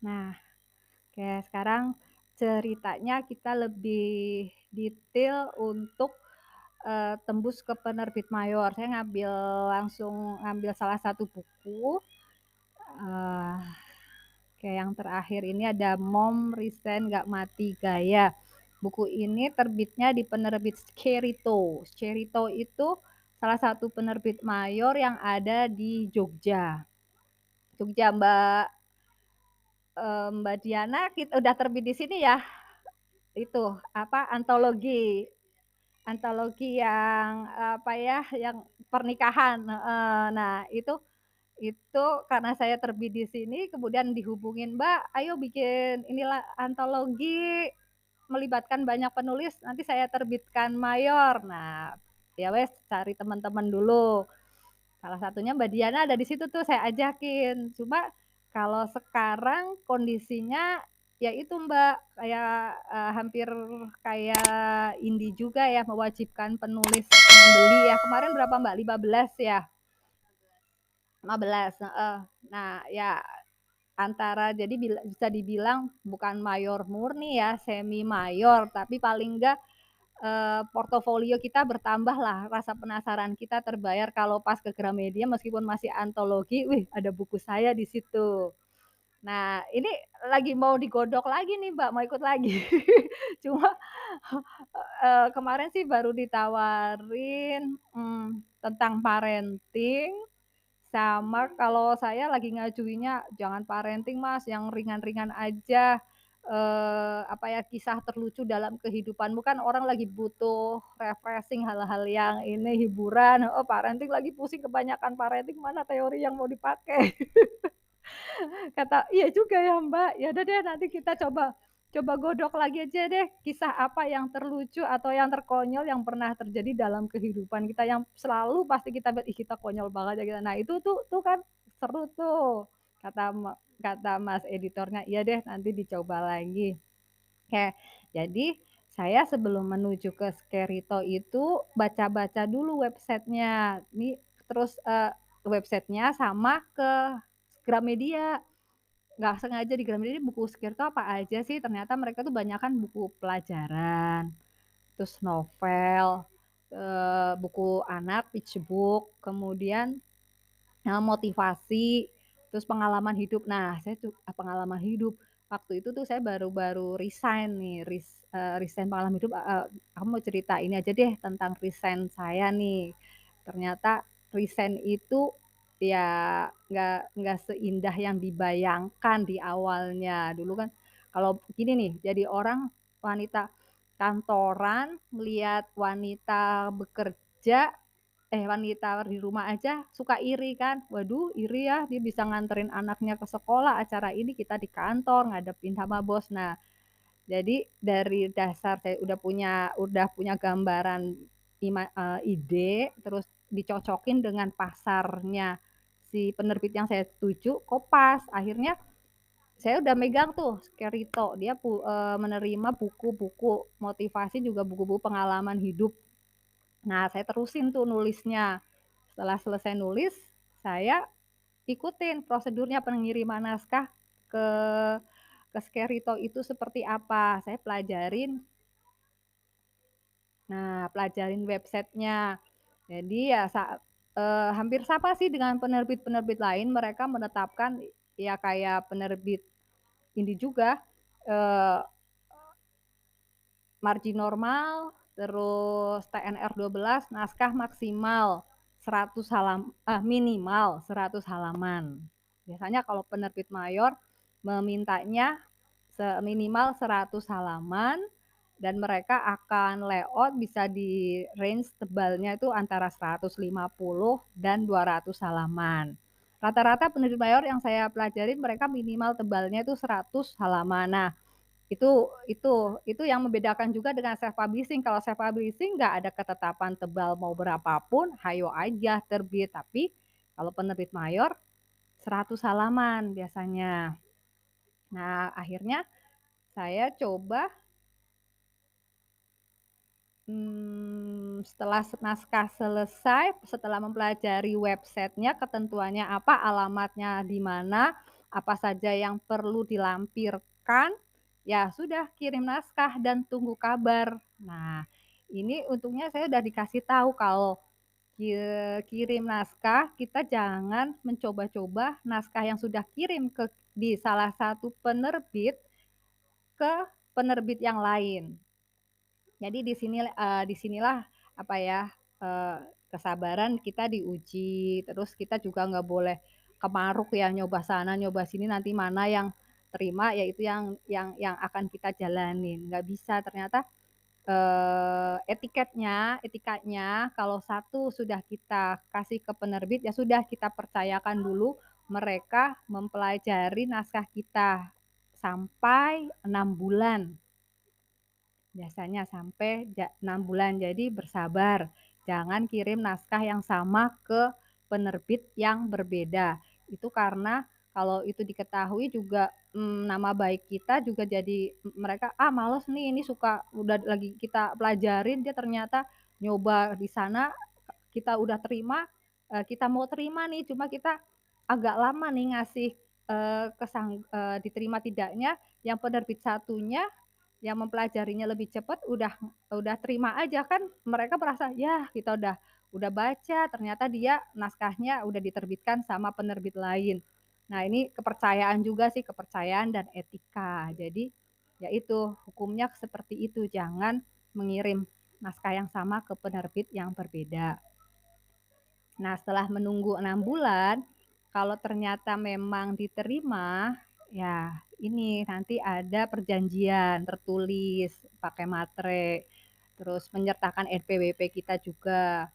Nah, oke sekarang ceritanya kita lebih detail untuk, tembus ke penerbit mayor. Saya langsung ngambil salah satu buku, eee, kayak yang terakhir ini ada Mom Resign Nggak Mati Gaya. Buku ini terbitnya di penerbit Scerito. Scerito itu salah satu penerbit mayor yang ada di Jogja. Jogja, Mbak Diana udah terbit di sini ya? Itu, apa, antologi antologi yang, apa ya, yang pernikahan heeh. Nah, itu karena saya terbit di sini kemudian dihubungin, "Mbak, ayo bikin inilah antologi melibatkan banyak penulis, nanti saya terbitkan mayor." Nah, ya wes cari teman-teman dulu. Salah satunya Mbak Diana ada di situ tuh saya ajakin. Cuma kalau sekarang kondisinya ya itu Mbak, kayak, hampir kayak Indi juga ya mewajibkan penulis membeli ya. Kemarin berapa Mbak, 15 ya? 15, heeh. Nah, ya antara jadi bisa dibilang bukan mayor murni ya, semi mayor, tapi paling enggak, portofolio kita bertambah lah, rasa penasaran kita terbayar kalau pas ke Gramedia meskipun masih antologi, wih ada buku saya di situ. Nah, ini lagi mau digodok lagi nih Mbak, mau ikut lagi. Cuma, kemarin sih baru ditawarin, tentang parenting sama kalau saya lagi ngajuinnya, "Jangan parenting Mas, yang ringan-ringan aja, apa ya, kisah terlucu dalam kehidupanmu." Kan orang lagi butuh refreshing hal-hal yang ini, hiburan heeh, parenting lagi pusing kebanyakan parenting, mana teori yang mau dipakai. Kata, "Iya juga ya Mbak, ya udah deh nanti kita coba coba godok lagi aja deh, kisah apa yang terlucu atau yang terkonyol yang pernah terjadi dalam kehidupan kita, yang selalu pasti kita bilang, 'Ih kita konyol banget ya,' gitu. Nah itu tuh kan seru tuh, kata mas editornya, 'Iya deh nanti dicoba lagi.'" Oke, jadi saya sebelum menuju ke Skerito itu baca-baca dulu websitenya, nih terus, websitenya sama ke Gramedia. Nggak sengaja di Gramedia ini buku Sekir tuh apa aja sih, ternyata mereka tuh banyakan buku pelajaran, terus novel, buku anak, peach book, kemudian, motivasi, terus pengalaman hidup. Nah, saya tuh pengalaman hidup, waktu itu tuh saya baru-baru resign nih, resign pengalaman hidup, aku mau cerita ini aja deh tentang resign saya nih. Ternyata resign itu ya nggak seindah yang dibayangkan di awalnya. Dulu kan kalau gini nih, jadi orang wanita kantoran melihat wanita bekerja wanita di rumah aja suka iri kan, "Waduh iri ya dia bisa nganterin anaknya ke sekolah, acara ini kita di kantor ngadepin sama bos." Nah, jadi dari dasar saya udah punya gambaran ide, terus dicocokin dengan pasarnya si penerbit yang saya tuju, kok pas. Akhirnya saya udah megang tuh Skerito, dia menerima buku-buku motivasi juga buku-buku pengalaman hidup. Nah, saya terusin tuh nulisnya. Setelah selesai nulis, saya ikutin prosedurnya pengiriman naskah ke Skerito itu seperti apa, saya pelajarin. Nah, pelajarin websitenya. Jadi ya hampir sama sih dengan penerbit-penerbit lain, mereka menetapkan ya kayak penerbit ini juga, eee, margin normal, terus TNR 12, naskah maksimal 100 minimal 100 halaman. Biasanya kalau penerbit mayor memintanya minimal 100 halaman dan mereka akan layout bisa di range tebalnya itu antara 150 dan 200 halaman. Rata-rata penerbit mayor yang saya pelajarin mereka minimal tebalnya itu 100 halaman. Nah, itu yang membedakan juga dengan self publishing. Kalau self publishing nggak ada ketetapan tebal mau berapapun, hayo aja terbit. Tapi kalau penerbit mayor 100 halaman biasanya. Nah, akhirnya saya coba, setelah naskah selesai, setelah mempelajari websitenya, ketentuannya apa, alamatnya di mana, apa saja yang perlu dilampirkan, ya sudah kirim naskah dan tunggu kabar. Nah, ini untungnya saya udah dikasih tahu kalau kirim naskah, kita jangan mencoba-coba naskah yang sudah kirim di salah satu penerbit ke penerbit yang lain. Jadi di sinilah apa ya, eee, kesabaran kita diuji, terus kita juga nggak boleh kemaruk ya, nyoba sana nyoba sini, nanti mana yang terima, ya itu yang akan kita jalanin. Nggak bisa ternyata, etikanya kalau satu sudah kita kasih ke penerbit, ya sudah kita percayakan dulu mereka mempelajari naskah kita sampai 6 bulan. Biasanya sampai 6 bulan, jadi bersabar, jangan kirim naskah yang sama ke penerbit yang berbeda. Itu karena kalau itu diketahui juga, nama baik kita juga jadi mereka, "Ah, males nih, ini suka udah lagi kita pelajarin, dia ternyata nyoba di sana, kita udah terima, kita mau terima nih, cuma kita agak lama nih ngasih, diterima tidaknya, yang penerbit satunya yang mempelajarinya lebih cepat udah terima aja kan mereka merasa, "Yah kita udah baca ternyata dia naskahnya udah diterbitkan sama penerbit lain." Nah ini kepercayaan juga sih, kepercayaan dan etika. Jadi, ya itu hukumnya seperti itu, jangan mengirim naskah yang sama ke penerbit yang berbeda. Nah, setelah menunggu 6 bulan, kalau ternyata memang diterima, ya ini nanti ada perjanjian tertulis pakai materai, terus menyertakan NPWP kita juga,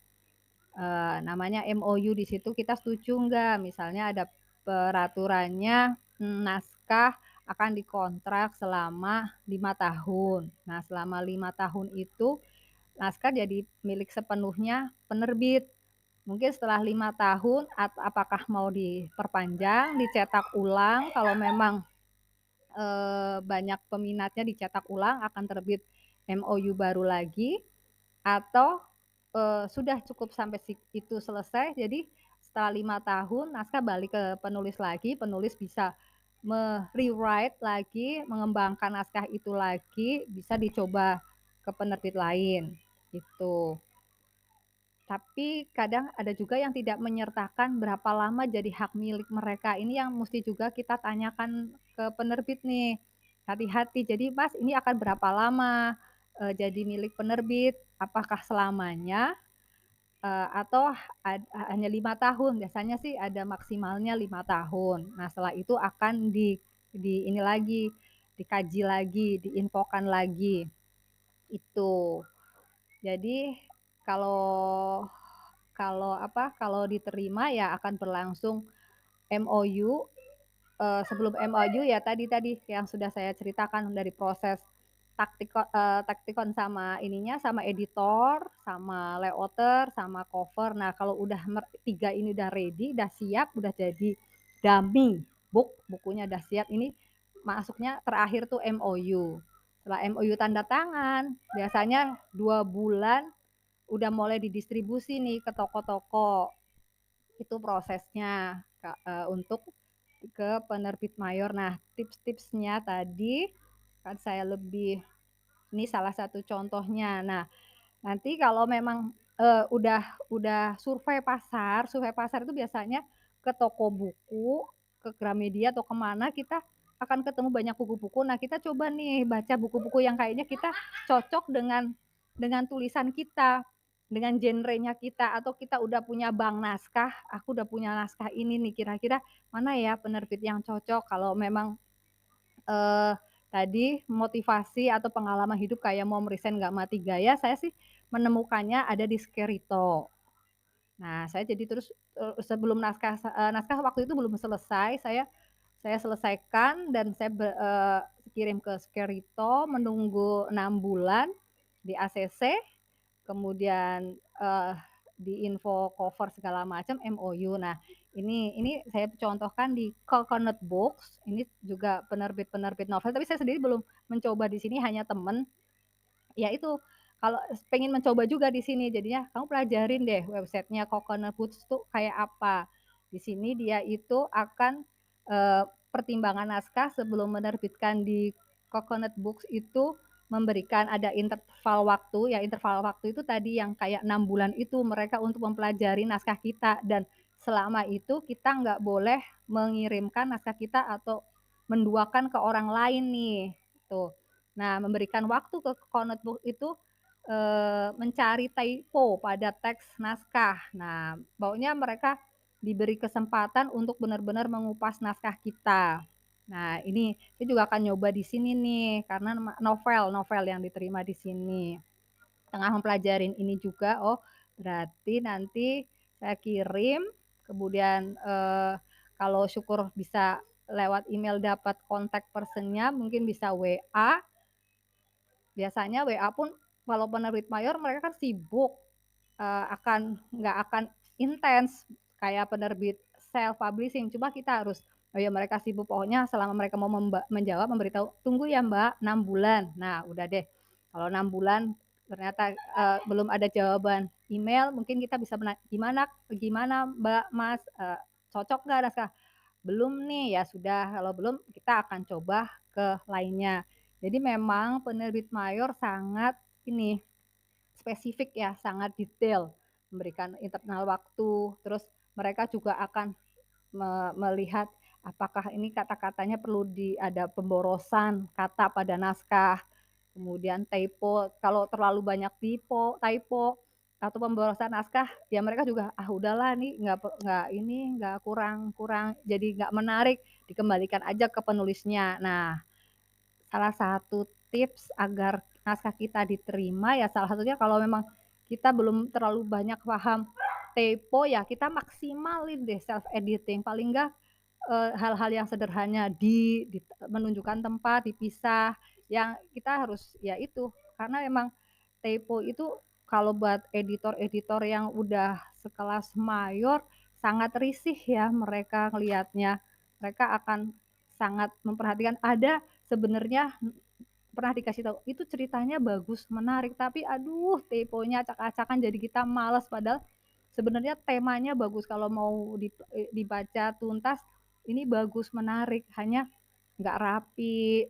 namanya MOU di situ kita setuju nggak, misalnya ada peraturannya, naskah akan dikontrak selama 5 tahun. Nah, selama 5 tahun itu naskah jadi milik sepenuhnya penerbit. Mungkin setelah 5 tahun apakah mau diperpanjang, dicetak ulang, kalau memang, banyak peminatnya dicetak ulang akan terbit MOU baru lagi, atau, sudah cukup sampai itu selesai, jadi setelah 5 tahun naskah balik ke penulis lagi, penulis bisa me-rewrite lagi, mengembangkan naskah itu lagi, bisa dicoba ke penerbit lain, gitu. Tapi kadang ada juga yang tidak menyertakan berapa lama jadi hak milik mereka, ini yang musti juga kita tanyakan ke penerbit nih. Hati-hati, jadi Mas ini akan berapa lama, jadi milik penerbit? Apakah selamanya, atau hanya 5 tahun? Biasanya sih ada maksimalnya 5 tahun. Nah setelah itu akan di ini lagi, dikaji lagi, diinfokan lagi, itu. Jadi kalau kalau apa, kalau diterima ya akan berlangsung MOU, sebelum MOU ya tadi yang sudah saya ceritakan dari proses taktikon sama ininya, sama editor, sama layouter, sama cover. Nah kalau udah 3 ini udah ready, udah siap, udah jadi dummy bukunya udah siap, ini masuknya terakhir tuh MOU. Setelah MOU tanda tangan, biasanya 2 bulan udah mulai didistribusi nih ke toko-toko. Itu prosesnya, untuk ke penerbit mayor. Nah, tips-tipsnya tadi kan saya lebih ini salah satu contohnya. Nah, nanti kalau memang, udah survei pasar itu biasanya ke toko buku, ke Gramedia atau kemana kita akan ketemu banyak buku-buku. Nah, kita coba nih baca buku-buku yang kayaknya kita cocok dengan tulisan kita, dengan genrenya kita, atau kita udah punya bank naskah, aku udah punya naskah ini nih, kira-kira mana ya penerbit yang cocok kalau memang, eee, tadi motivasi atau pengalaman hidup kayak mau resign nggak mati gaya, saya sih menemukannya ada di Skerito. Nah, saya jadi terus, sebelum naskah waktu itu belum selesai, saya selesaikan dan saya kirim ke Skerito, menunggu 6 bulan di ACC, kemudian, di-info cover segala macam, MOU. Nah, ini saya contohkan di Coconut Books, ini juga penerbit-penerbit novel, tapi saya sendiri belum mencoba di sini, hanya temen. Ya itu, kalau pengen mencoba juga di sini, jadinya kamu pelajarin deh websitenya Coconut Books tuh kayak apa. Di sini dia itu akan, eee, pertimbangan naskah sebelum menerbitkan di Coconut Books itu memberikan ada interval waktu, ya interval waktu itu tadi yang kayak 6 bulan itu mereka untuk mempelajari naskah kita dan selama itu kita nggak boleh mengirimkan naskah kita atau menduakan ke orang lain nih, tuh. Nah, memberikan waktu ke Coconut Book itu, mencari typo pada teks naskah. Nah, pokoknya mereka diberi kesempatan untuk benar-benar mengupas naskah kita. Nah, ini saya juga akan nyoba di sini nih, karena novel yang diterima di sini. Tengah mempelajarin ini juga, oh berarti nanti saya kirim, kemudian, kalau syukur bisa lewat email dapat kontak person-nya, mungkin bisa WA, biasanya WA pun kalau penerbit mayor mereka kan sibuk, nggak akan intens kayak penerbit self publishing, cuma kita harus, oh ya mereka sibuk pokoknya selama mereka mau menjawab memberitahu, "Tunggu ya Mbak 6 bulan." Nah udah deh, kalau 6 bulan ternyata, belum ada jawaban email mungkin kita bisa "Gimana gimana Mbak, Mas, cocok nggak naskah?" "Belum nih." "Ya sudah kalau belum kita akan coba ke lainnya." Jadi memang penerbit mayor sangat ini, spesifik ya, sangat detail, memberikan internal waktu, terus mereka juga akan melihat apakah ini kata-katanya perlu ada pemborosan kata pada naskah, kemudian typo, kalau terlalu banyak typo atau pemborosan naskah, ya mereka juga, "Ah udahlah nih nggak ini, nggak kurang kurang jadi nggak menarik, dikembalikan aja ke penulisnya." Nah, salah satu tips agar naskah kita diterima ya salah satunya kalau memang kita belum terlalu banyak paham typo ya kita maksimalin deh self editing paling enggak, hal-hal yang sederhana menunjukkan tempat, dipisah, yang kita harus ya itu, karena memang typo itu kalau buat editor-editor yang udah sekelas mayor sangat risih ya mereka ngelihatnya. Mereka akan sangat memperhatikan ada sebenarnya pernah dikasih tahu, "Itu ceritanya bagus, menarik, tapi aduh typonya acak-acakan jadi kita males." Padahal sebenarnya temanya bagus kalau mau dibaca tuntas, ini bagus, menarik, hanya nggak rapi,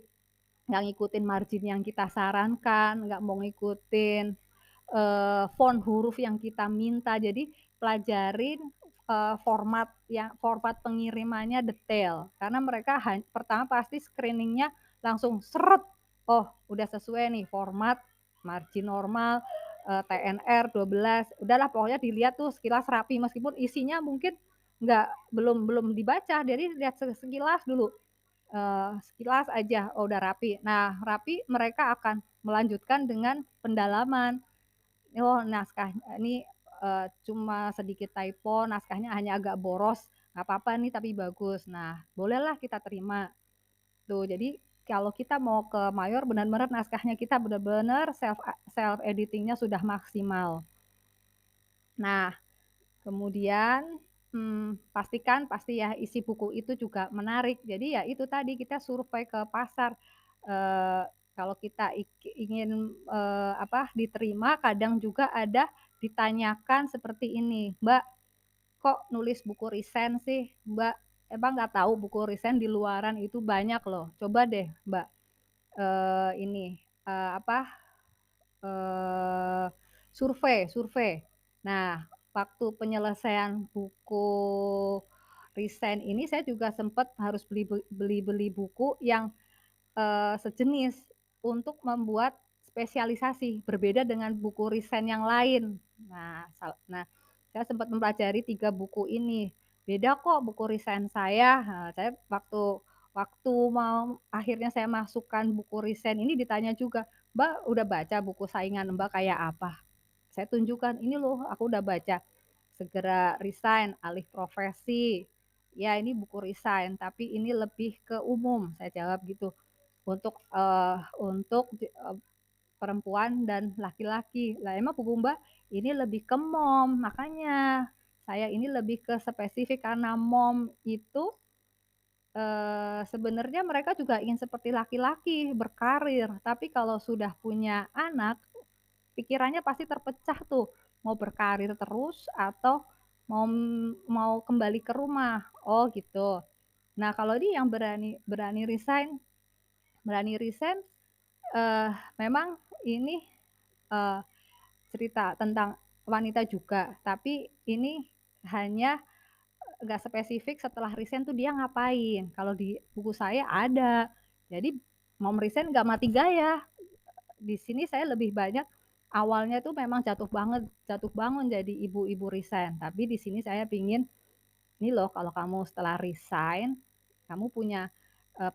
nggak ngikutin margin yang kita sarankan, nggak mau ngikutin, font huruf yang kita minta. Jadi pelajarin, format pengirimannya detail, karena mereka pertama pasti screening-nya langsung seret, oh udah sesuai nih format, margin normal, TNR 12, udahlah pokoknya dilihat tuh sekilas rapi meskipun isinya mungkin belum belum dibaca, jadi lihat sekilas dulu, sekilas aja, oh udah rapi. Nah rapi mereka akan melanjutkan dengan pendalaman. Oh naskah ini, cuma sedikit typo, naskahnya hanya agak boros, nggak apa-apa nih tapi bagus. Nah, bolehlah kita terima. Tuh, jadi kalau kita mau ke mayor benar-benar naskahnya kita benar-benar self editing-nya sudah maksimal. Nah, kemudian, pastikan pasti ya isi buku itu juga menarik. Jadi ya itu tadi kita survei ke pasar, eee, kalau kita ingin, diterima kadang juga ada ditanyakan seperti ini, "Mbak, kok nulis buku resign sih, Mbak? Emang nggak tahu buku resign di luaran itu banyak loh. Coba deh Mbak, ini, apa, eee, survei survei." Nah, waktu penyelesaian buku resign ini saya juga sempat harus beli buku yang, sejenis untuk membuat spesialisasi, berbeda dengan buku resign yang lain. Nah, saya sempat mempelajari 3 buku ini, "Beda kok buku resign saya." Saya waktu waktu mau akhirnya saya masukkan buku resign ini ditanya juga, "Mbak udah baca buku saingan Mbak kayak apa?" Saya tunjukkan, "Ini loh aku udah baca, Segera Resign, Alih Profesi." "Ya ini buku resign, tapi ini lebih ke umum," saya jawab gitu. Untuk perempuan dan laki-laki." "Lah emang buku Mbak ini lebih ke mom, makanya saya ini lebih ke spesifik karena mom itu, sebenarnya mereka juga ingin seperti laki-laki, berkarir, tapi kalau sudah punya anak, pikirannya pasti terpecah tuh, mau berkarir terus atau mau mau kembali ke rumah." "Oh gitu." Nah, kalau dia yang berani berani resign, memang ini, eee, cerita tentang wanita juga, tapi ini hanya nggak spesifik setelah resign tuh dia ngapain. Kalau di buku saya ada. Jadi mom resign nggak mati gaya. Di sini saya lebih banyak awalnya tuh memang jatuh bangun jadi ibu-ibu resign, tapi di sini saya pingin, "Nih loh kalau kamu setelah resign, kamu punya,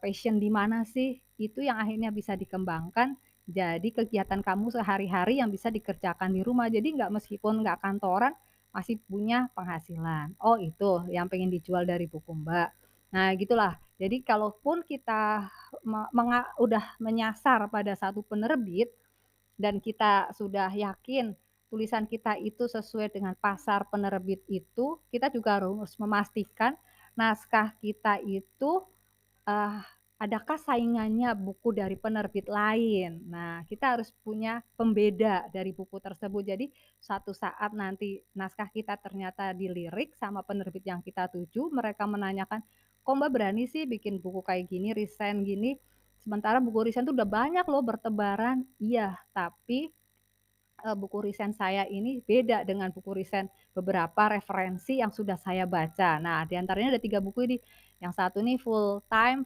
passion di mana sih?" Itu yang akhirnya bisa dikembangkan jadi kegiatan kamu sehari-hari yang bisa dikerjakan di rumah. Jadi nggak meskipun nggak kantoran, masih punya penghasilan. Oh itu yang pengen dijual dari buku Mbak. Nah gitulah. Jadi kalaupun kita udah menyasar pada satu penerbit, dan kita sudah yakin tulisan kita itu sesuai dengan pasar penerbit itu, kita juga harus memastikan naskah kita itu, eee, adakah saingannya buku dari penerbit lain. Nah, kita harus punya pembeda dari buku tersebut. Jadi, suatu saat nanti naskah kita ternyata dilirik sama penerbit yang kita tuju, mereka menanyakan, "Kok Mbak berani sih bikin buku kayak gini, resign gini, sementara buku resign tuh udah banyak loh bertebaran." Iya, tapi buku riset saya ini beda dengan buku riset beberapa referensi yang sudah saya baca. Nah, di antaranya ada 3 buku ini. Yang satu nih Full Time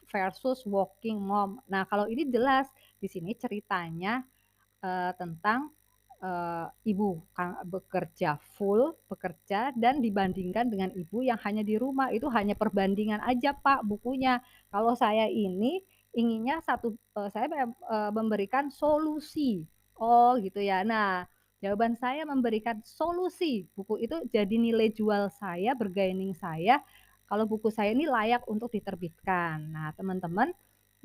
versus Working Mom. Nah, kalau ini jelas di sini ceritanya, tentang, ibu bekerja full, bekerja dan dibandingkan dengan ibu yang hanya di rumah, itu hanya perbandingan aja, Pak, bukunya. Kalau saya ini inginnya saya memberikan solusi. Oh, gitu ya. Nah, jawaban saya memberikan solusi. Buku itu jadi nilai jual saya, bargaining saya, kalau buku saya ini layak untuk diterbitkan. Nah, teman-teman,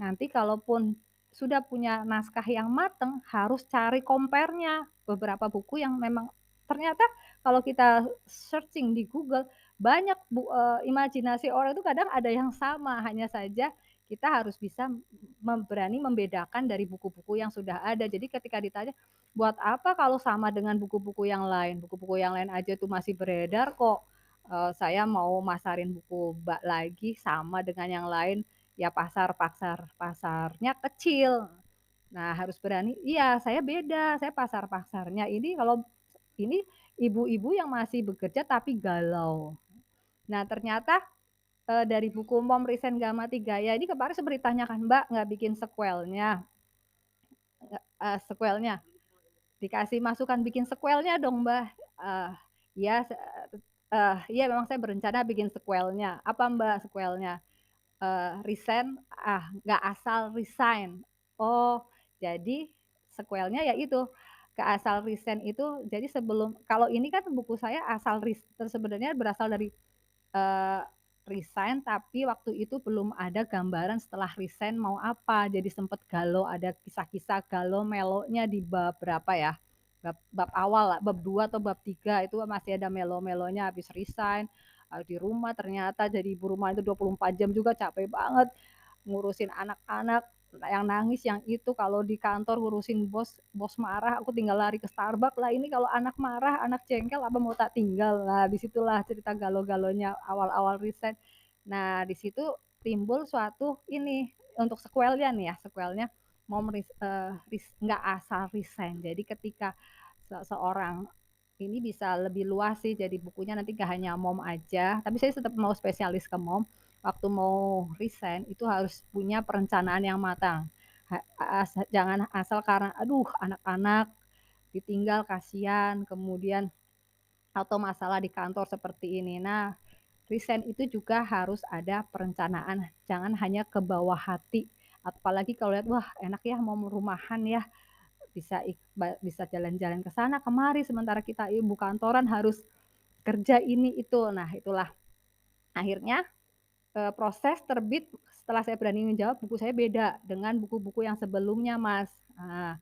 nanti kalaupun sudah punya naskah yang mateng, harus cari compare-nya. Beberapa buku yang memang ternyata kalau kita searching di Google, banyak imajinasi orang itu kadang ada yang sama, hanya saja kita harus bisa berani membedakan dari buku-buku yang sudah ada. Jadi ketika ditanya, "Buat apa kalau sama dengan buku-buku yang lain? Buku-buku yang lain aja tuh masih beredar kok, saya mau masarin buku Mbak lagi sama dengan yang lain." Ya pasarnya kecil. Nah harus berani iya saya beda, saya pasarnya ini kalau ini ibu-ibu yang masih bekerja tapi galau. Nah ternyata, dari buku Mom Resign Gak Mati Gaya ini kemarin sempat ditanyakan, "Mbak nggak bikin sequelnya?" Sequelnya, dikasih masukan, "Bikin sequelnya dong Mbah." Iya iya memang saya berencana bikin sequelnya. "Apa Mbak sequelnya?" Resign, nggak asal resign. Oh, jadi sequelnya ya itu, ke asal resign itu jadi sebelum kalau ini kan buku saya asal sebenarnya berasal dari, eee, resign tapi waktu itu belum ada gambaran setelah resign mau apa, jadi sempet galau, ada kisah-kisah galau melonya di bab berapa ya, bab bab awal lah, bab 2 atau bab 3 itu masih ada melo-melonya habis resign, di rumah ternyata jadi ibu rumah itu 24 jam juga capek banget, ngurusin anak-anak, yang nangis yang itu, kalau di kantor ngurusin bos, bos marah aku tinggal lari ke Starbucks lah, ini kalau anak marah, anak jengkel apa mau tak tinggal. Nah, disitulah cerita galau-galaunya awal-awal resign. Nah, di situ timbul suatu ini, untuk sequelnya nih ya, sequelnya mau nggak asal resign. Jadi ketika seseorang ini bisa lebih luas sih, jadi bukunya nanti nggak hanya mom aja, tapi saya tetap mau spesialis ke mom. Waktu mau resign itu harus punya perencanaan yang matang. Jangan asal karena, aduh anak-anak ditinggal kasihan, kemudian atau masalah di kantor seperti ini. Nah, resign itu juga harus ada perencanaan, jangan hanya ke bawah hati. Apalagi kalau lihat, wah enak ya mau rumahan ya, bisa jalan-jalan ke sana kemari, sementara kita ibu kantoran harus kerja ini itu. Nah itulah akhirnya, proses terbit setelah saya berani menjawab, buku saya beda dengan buku-buku yang sebelumnya, Mas. Nah,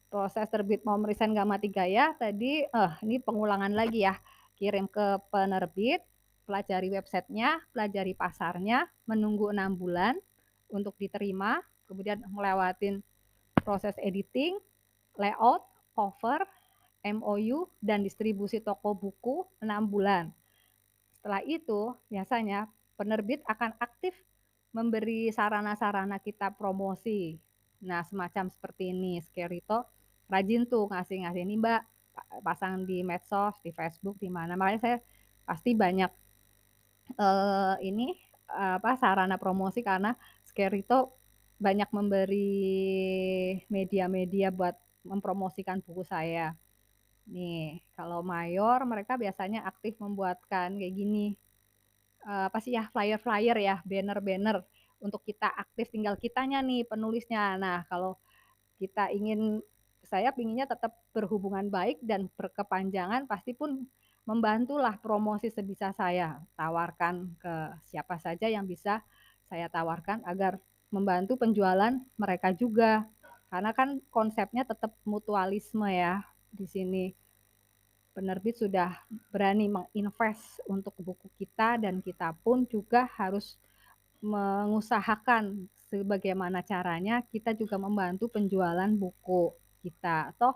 proses terbit mau Resign Gak Mati Gaya tadi, ini pengulangan lagi ya, kirim ke penerbit, pelajari websitenya, pelajari pasarnya, menunggu 6 bulan untuk diterima, kemudian ngelewatin proses editing, layout, cover, MOU, dan distribusi toko buku 6 bulan. Setelah itu biasanya penerbit akan aktif memberi sarana-sarana kita promosi. Nah, semacam seperti ini, Skerito rajin tuh ngasih-ngasih, "Ini Mbak, pasang di medsos, di Facebook, di mana." Makanya saya pasti banyak, ini, sarana promosi karena Skerito banyak memberi media-media buat mempromosikan buku saya. Nih, kalau mayor mereka biasanya aktif membuatkan kayak gini, apa sih ya, flyer-flyer ya, banner-banner untuk kita aktif, tinggal kitanya nih penulisnya. Nah, kalau kita saya pinginnya tetap berhubungan baik dan berkepanjangan, pasti pun membantulah promosi sebisa saya, tawarkan ke siapa saja yang bisa saya tawarkan agar membantu penjualan mereka juga. Karena kan konsepnya tetap mutualisme ya di sini. Penerbit sudah berani menginvest untuk buku kita dan kita pun juga harus mengusahakan sebagaimana caranya kita juga membantu penjualan buku kita. Toh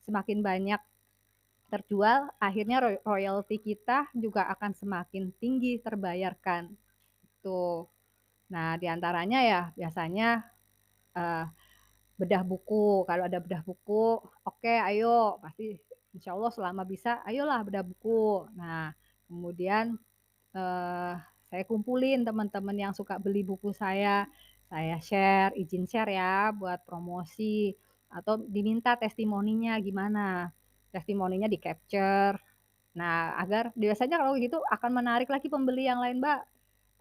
semakin banyak terjual, akhirnya royalti kita juga akan semakin tinggi terbayarkan, gitu. Nah, di antaranya ya biasanya, eee, bedah buku, kalau ada bedah buku, "Oke ayo," pasti insyaallah selama bisa, "Ayolah bedah buku." Nah, kemudian Eee, saya kumpulin teman-teman yang suka beli buku saya share, izin share ya buat promosi, atau diminta testimoninya gimana, testimoninya di-capture. Nah, agar biasanya kalau gitu akan menarik lagi pembeli yang lain, Mbak,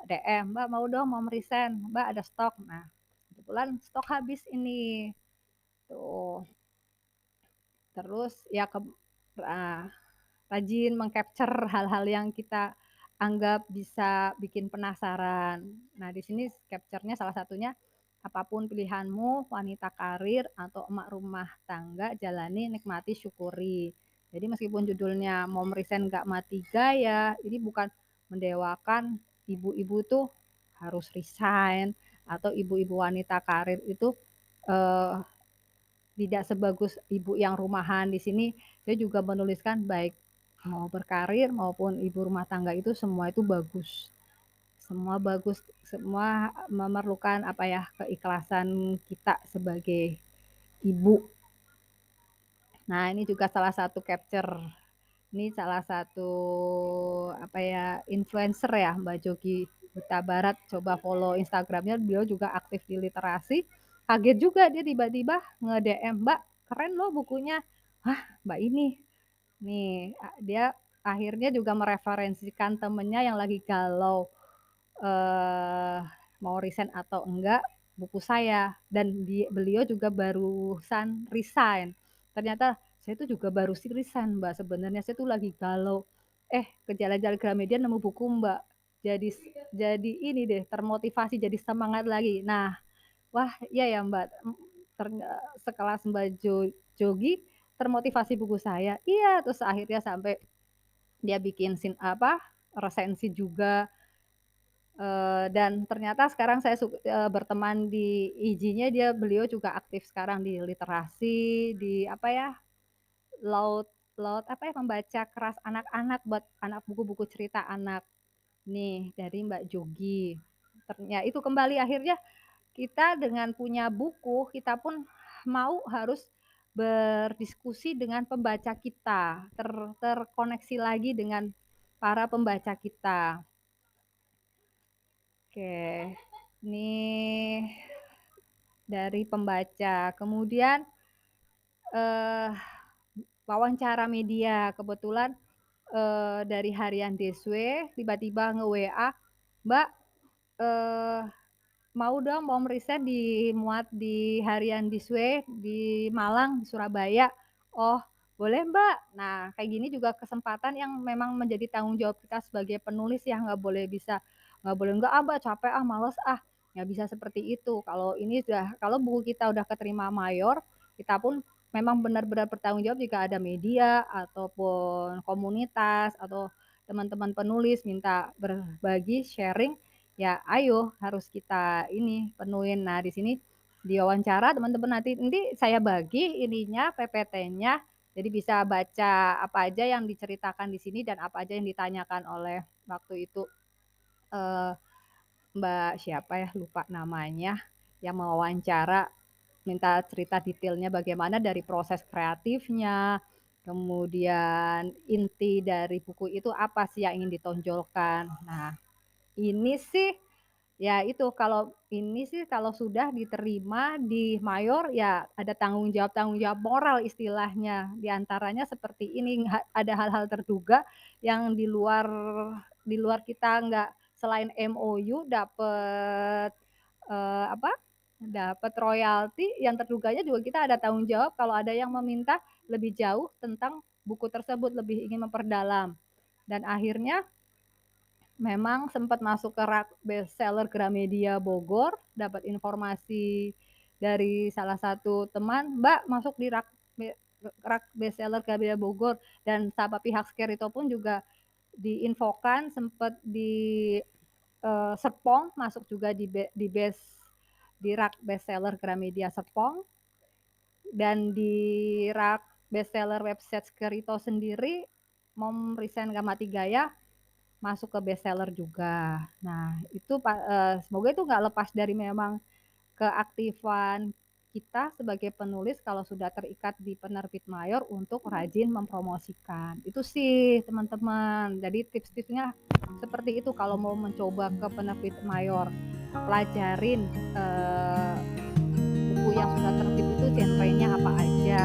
DM, "Mbak mau dong, mau resign, Mbak ada stok." Nah, kebetulan stok habis ini, tuh. Terus ya rajin meng-capture hal-hal yang kita anggap bisa bikin penasaran. Nah, di sini capture-nya salah satunya, apapun pilihanmu, wanita karir atau emak rumah tangga, jalani, nikmati, syukuri. Jadi meskipun judulnya mau resign nggak mati gaya, ini bukan mendewakan ibu-ibu tuh harus resign atau ibu-ibu wanita karir itu, eee, tidak sebagus ibu yang rumahan. Di sini saya juga menuliskan baik mau berkarir maupun ibu rumah tangga itu semua itu bagus. Semua bagus, semua memerlukan apa ya, keikhlasan kita sebagai ibu. Nah, ini juga salah satu capture, ini salah satu apa ya, influencer ya Mbak Jogi Huta Barat, coba follow Instagram-nya, beliau juga aktif di literasi. Kaget juga dia tiba-tiba nge-DM, "Mbak, keren loh bukunya." "Hah, Mbak ini?" Nih, dia akhirnya juga mereferensikan temennya yang lagi galau, eee, mau resign atau enggak, buku saya, dan beliau juga barusan resign. Ternyata, "Saya tuh juga baru resign, Mbak, sebenarnya saya tuh lagi galau. Ke jalan-jalan Gramedia nemu buku, Mbak. Jadi ini deh, termotivasi, jadi semangat lagi." Nah, wah, iya ya, Mbak, sekelas Mbak Jogi termotivasi buku saya. Iya, terus akhirnya sampai dia bikin resensi juga, dan ternyata sekarang saya berteman di IG-nya, beliau juga aktif sekarang di literasi, di apa ya, laut laut apa ya, membaca keras anak-anak buat anak buku-buku cerita anak. Nih, dari Mbak Jogi. Itu kembali akhirnya kita dengan punya buku, kita pun mau harus berdiskusi dengan pembaca kita, terkoneksi lagi dengan para pembaca kita. Oke, ini dari pembaca. Kemudian, eee, wawancara media, kebetulan, dari harian Deswe tiba-tiba nge-WA, "Mbak, eee" mau dong, mau riset dimuat di harian Diswe di Malang, di Surabaya. Oh, boleh Mbak. Nah, kayak gini juga kesempatan yang memang menjadi tanggung jawab kita sebagai penulis ya, nggak boleh, "Enggak ah Mbak, capek ah, males ah." Nggak bisa seperti itu. Kalau buku kita udah keterima mayor, kita pun memang benar-benar bertanggung jawab jika ada media ataupun komunitas atau teman-teman penulis minta berbagi, sharing, ya ayo harus kita ini penuhin. Nah, di sini diwawancara teman-teman, nanti saya bagi ininya PPT-nya, jadi bisa baca apa aja yang diceritakan di sini dan apa aja yang ditanyakan oleh waktu itu eee, Mbak siapa ya, lupa namanya, yang mewawancara, minta cerita detailnya bagaimana dari proses kreatifnya, kemudian inti dari buku itu apa sih yang ingin ditonjolkan. Nah, ini sih ya itu, kalau ini sih kalau sudah diterima di mayor, ya ada tanggung jawab moral istilahnya. Di antaranya seperti ini, ada hal-hal terduga yang di luar kita nggak, selain MOU dapet, apa, dapet royalti, yang terduganya juga kita ada tanggung jawab kalau ada yang meminta lebih jauh tentang buku tersebut, lebih ingin memperdalam. Dan akhirnya memang sempat masuk ke rak bestseller Gramedia Bogor, dapat informasi dari salah satu teman, "Mbak, masuk di rak bestseller Gramedia Bogor." Dan sama pihak Skerito pun juga diinfokan sempat di, Serpong, masuk juga di rak bestseller Gramedia Serpong, dan di rak bestseller website Skerito sendiri, Mom Resign Gak Mati Gaya masuk ke bestseller juga. Nah, itu semoga itu nggak lepas dari memang keaktifan kita sebagai penulis kalau sudah terikat di penerbit mayor untuk rajin mempromosikan. Itu sih teman-teman. Jadi tips-tipsnya seperti itu kalau mau mencoba ke penerbit mayor. Pelajarin, buku yang sudah terbit itu genrenya apa aja,